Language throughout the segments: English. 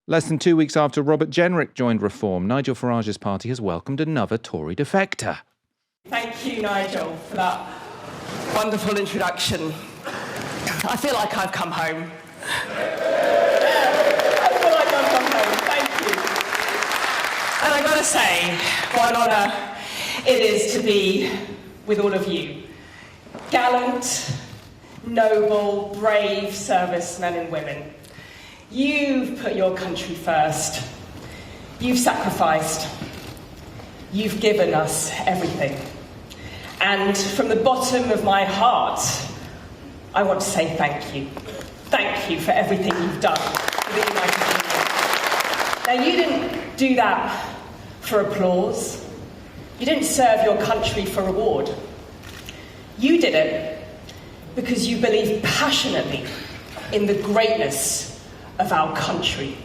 Less than 2 weeks after Robert Jenrick joined Reform, Nigel Farage's party has welcomed another Tory defector. Thank you, Nigel, for that wonderful introduction. I feel like I've come home. Thank you. And I gotta say, what an honour it is to be with all of you. Gallant, noble, brave servicemen and women. You've put your country first. You've sacrificed. You've given us everything. And from the bottom of my heart, I want to say thank you. Thank you for everything you've done for the United Kingdom. Now, you didn't do that for applause. You didn't serve your country for reward. You did it because you believe passionately in the greatness of our country.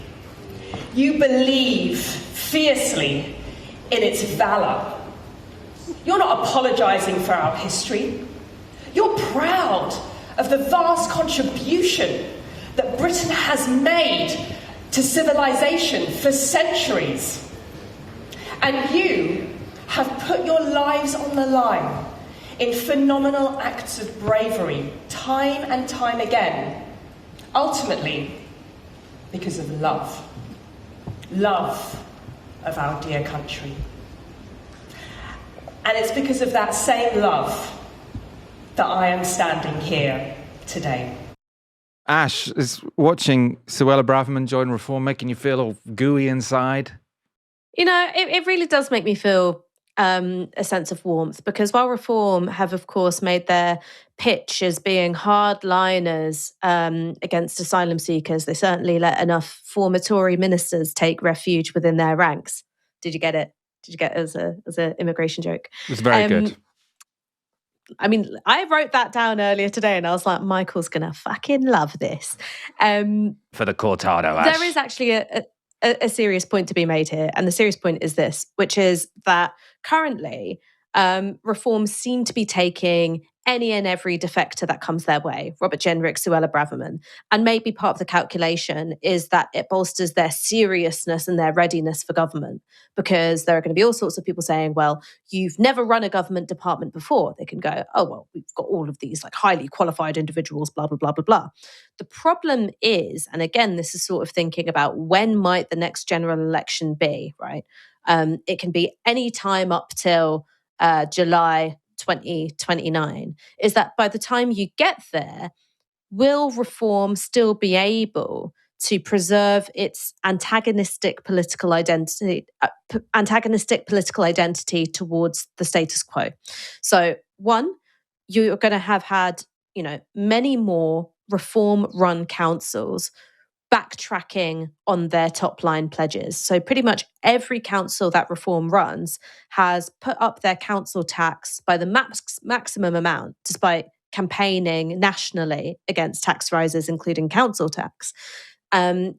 You believe fiercely in its valour. You're not apologising for our history. You're proud of the vast contribution that Britain has made to civilization for centuries. And you have put your lives on the line in phenomenal acts of bravery, time and time again, ultimately because of love. Love of our dear country. And it's because of that same love that I am standing here today. Ash, is watching Suella Braverman join Reform making you feel all gooey inside? You know, it really does make me feel a sense of warmth, because while Reform have, of course, made their pitch as being hardliners against asylum seekers, they certainly let enough former Tory ministers take refuge within their ranks. Did you get it? Did you get it as an immigration joke? It was very good. I mean, I wrote that down earlier today and I was like, Michael's going to fucking love this. For the cortado, Ash. There is actually a serious point to be made here. And the serious point is this, which is that currently reforms seem to be taking any and every defector that comes their way, Robert Jenrick, Suella Braverman. And maybe part of the calculation is that it bolsters their seriousness and their readiness for government, because there are going to be all sorts of people saying, well, you've never run a government department before. They can go, oh, well, we've got all of these like highly qualified individuals, blah, blah, blah, blah, blah. The problem is, and again, this is sort of thinking about when might the next general election be, right? It can be any time up till July 2029, is that by the time you get there, will Reform still be able to preserve its antagonistic political identity towards the status quo? So one, you're going to have had, many more Reform-run councils backtracking on their top line pledges. So pretty much every council that Reform runs has put up their council tax by the maximum amount, despite campaigning nationally against tax rises, including council tax. In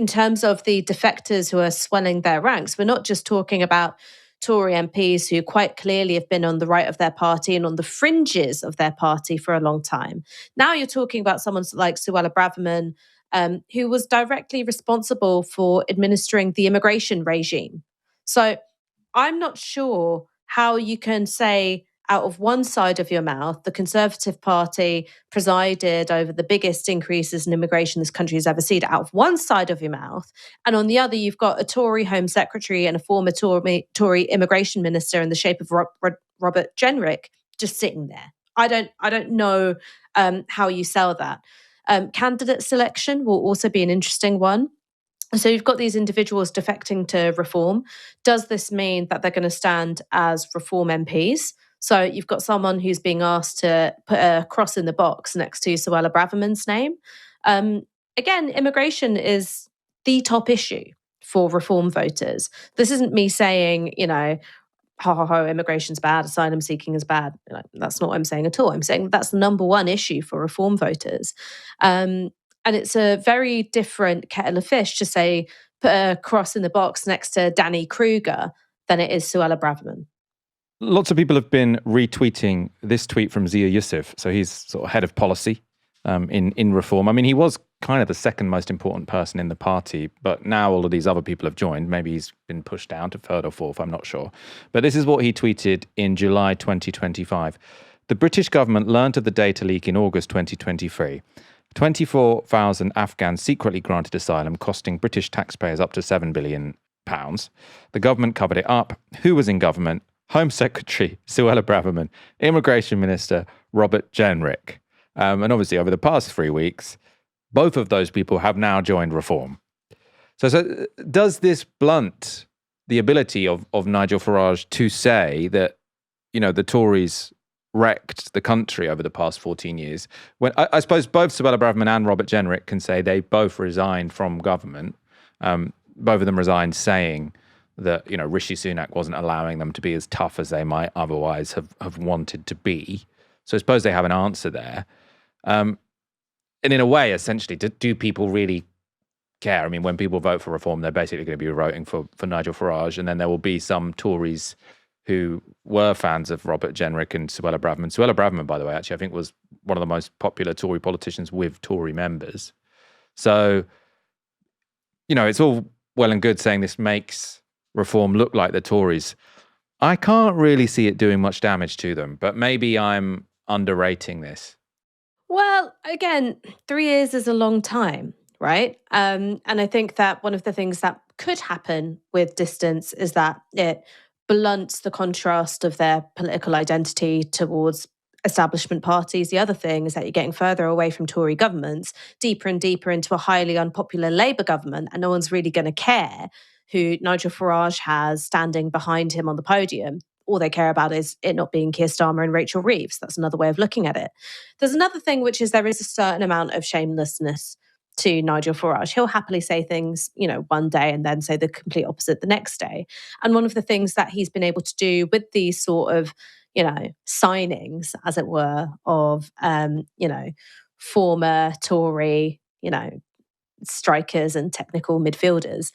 terms of the defectors who are swelling their ranks, we're not just talking about Tory MPs who quite clearly have been on the right of their party and on the fringes of their party for a long time. Now you're talking about someone like Suella Braverman, who was directly responsible for administering the immigration regime. So I'm not sure how you can say out of one side of your mouth, the Conservative Party presided over the biggest increases in immigration this country has ever seen, out of one side of your mouth, and on the other you've got a Tory Home Secretary and a former Tory Immigration Minister in the shape of Robert Jenrick just sitting there. I don't know how you sell that. Candidate selection will also be an interesting one. So you've got these individuals defecting to Reform. Does this mean that they're going to stand as Reform MPs? So you've got someone who's being asked to put a cross in the box next to Suella Braverman's name. Again, immigration is the top issue for Reform voters. This isn't me saying, immigration's bad, asylum seeking is bad. That's not what I'm saying at all. I'm saying that's the number one issue for Reform voters. And it's a very different kettle of fish to say, put a cross in the box next to Danny Kruger than it is Suella Braverman. Lots of people have been retweeting this tweet from Zia Yusuf. So he's sort of head of policy in reform. I mean, he was kind of the second most important person in the party, but now all of these other people have joined. Maybe he's been pushed down to third or fourth, I'm not sure. But this is what he tweeted in July 2025. The British government learned of the data leak in August 2023. 24,000 Afghans secretly granted asylum, costing British taxpayers up to £7 billion. The government covered it up. Who was in government? Home Secretary Suella Braverman, Immigration Minister Robert Jenrick. And obviously, over the past 3 weeks, both of those people have now joined Reform. So does this blunt the ability of Nigel Farage to say that, the Tories wrecked the country over the past 14 years? When I suppose both Suella Braverman and Robert Jenrick can say they both resigned from government. Both of them resigned saying that, Rishi Sunak wasn't allowing them to be as tough as they might otherwise have wanted to be. So I suppose they have an answer there. And in a way, essentially, do people really care? I mean, when people vote for Reform, they're basically going to be voting for Nigel Farage, and then there will be some Tories who were fans of Robert Jenrick and Suella Braverman. Suella Braverman, by the way, actually, I think was one of the most popular Tory politicians with Tory members. So, it's all well and good saying this makes Reform look like the Tories. I can't really see it doing much damage to them, but maybe I'm underrating this. Well, again, 3 years is a long time, right? And I think that one of the things that could happen with distance is that it blunts the contrast of their political identity towards establishment parties. The other thing is that you're getting further away from Tory governments, deeper and deeper into a highly unpopular Labour government, and no one's really going to care who Nigel Farage has standing behind him on the podium. All they care about is it not being Keir Starmer and Rachel Reeves. That's another way of looking at it. There's another thing, which is there is a certain amount of shamelessness to Nigel Farage. He'll happily say things, one day and then say the complete opposite the next day. And one of the things that he's been able to do with these sort of, signings, as it were, of, former Tory, strikers and technical midfielders,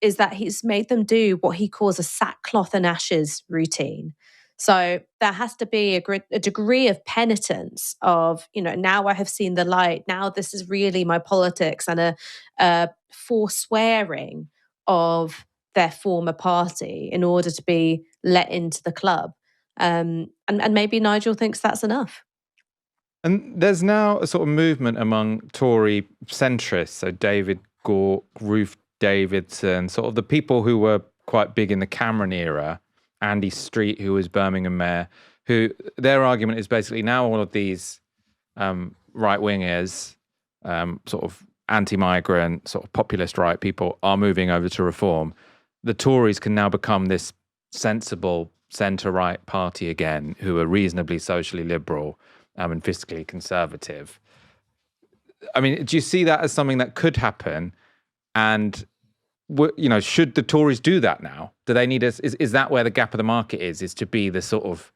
is that he's made them do what he calls a sackcloth and ashes routine. So there has to be a degree of penitence of, now I have seen the light, now this is really my politics, and a forswearing of their former party in order to be let into the club. And maybe Nigel thinks that's enough. And there's now a sort of movement among Tory centrists, so David Gauke, Ruth Davidson, sort of the people who were quite big in the Cameron era, Andy Street, who was Birmingham mayor, who their argument is basically now all of these right-wingers, sort of anti-migrant, sort of populist right people are moving over to Reform. The Tories can now become this sensible centre-right party again, who are reasonably socially liberal and fiscally conservative. I mean, do you see that as something that could happen? And, should the Tories do that now? Do they need us? Is that where the gap of the market is to be the sort of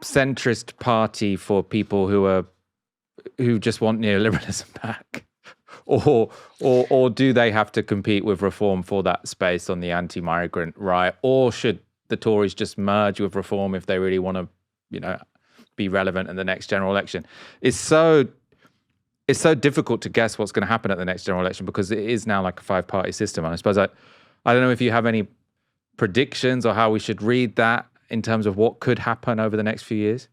centrist party for people who just want neoliberalism back? Or do they have to compete with Reform for that space on the anti-migrant right? Or should the Tories just merge with Reform if they really want to, be relevant in the next general election? It's so difficult to guess what's going to happen at the next general election because it is now like a 5-party system. And I suppose I don't know if you have any predictions or how we should read that in terms of what could happen over the next few years.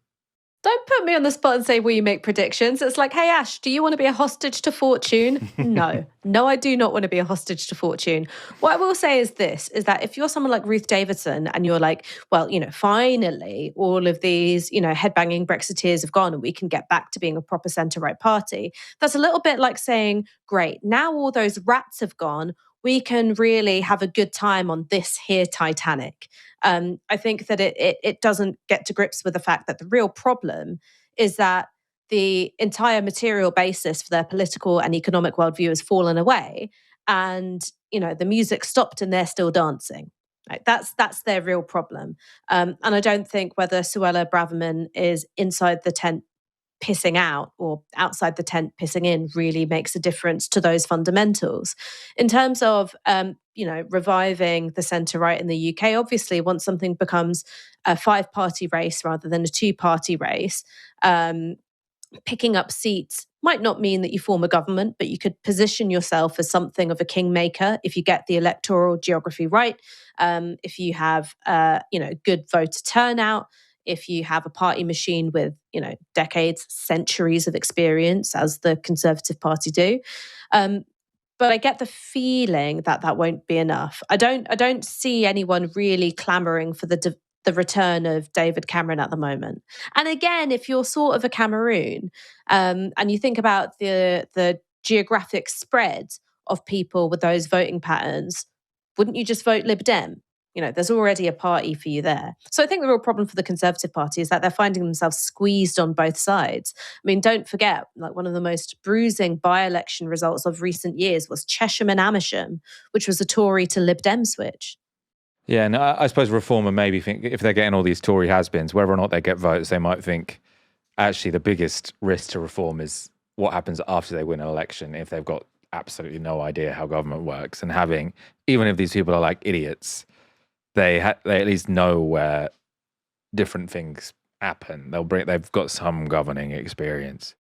Don't put me on the spot and say, will you make predictions? It's like, hey, Ash, do you want to be a hostage to fortune? No, I do not want to be a hostage to fortune. What I will say is this, is that if you're someone like Ruth Davidson and you're like, well, finally, all of these, headbanging Brexiteers have gone and we can get back to being a proper centre-right party. That's a little bit like saying, great, now all those rats have gone, we can really have a good time on this here Titanic. I think that it doesn't get to grips with the fact that the real problem is that the entire material basis for their political and economic worldview has fallen away, and the music stopped and they're still dancing. Right? That's their real problem. And I don't think whether Suella Braverman is inside the tent pissing out or outside the tent pissing in really makes a difference to those fundamentals. In terms of reviving the centre-right in the UK, obviously once something becomes a 5-party race rather than a 2-party race, picking up seats might not mean that you form a government, but you could position yourself as something of a kingmaker if you get the electoral geography right, if you have good voter turnout, if you have a party machine with decades, centuries of experience, as the Conservative Party do. But I get the feeling that that won't be enough. I don't see anyone really clamoring for the return of David Cameron at the moment. And again, if you're sort of a Cameroon, and you think about the geographic spread of people with those voting patterns, wouldn't you just vote Lib Dem? There's already a party for you there. So I think the real problem for the Conservative Party is that they're finding themselves squeezed on both sides. I mean, don't forget, like, one of the most bruising by-election results of recent years was Chesham and Amersham, which was a Tory to Lib Dem switch. Yeah, and I suppose Reformer maybe think if they're getting all these Tory has-beens, whether or not they get votes, they might think actually the biggest risk to Reform is what happens after they win an election if they've got absolutely no idea how government works. And having, even if these people are like idiots, they at least know where different things happen. They've got some governing experience.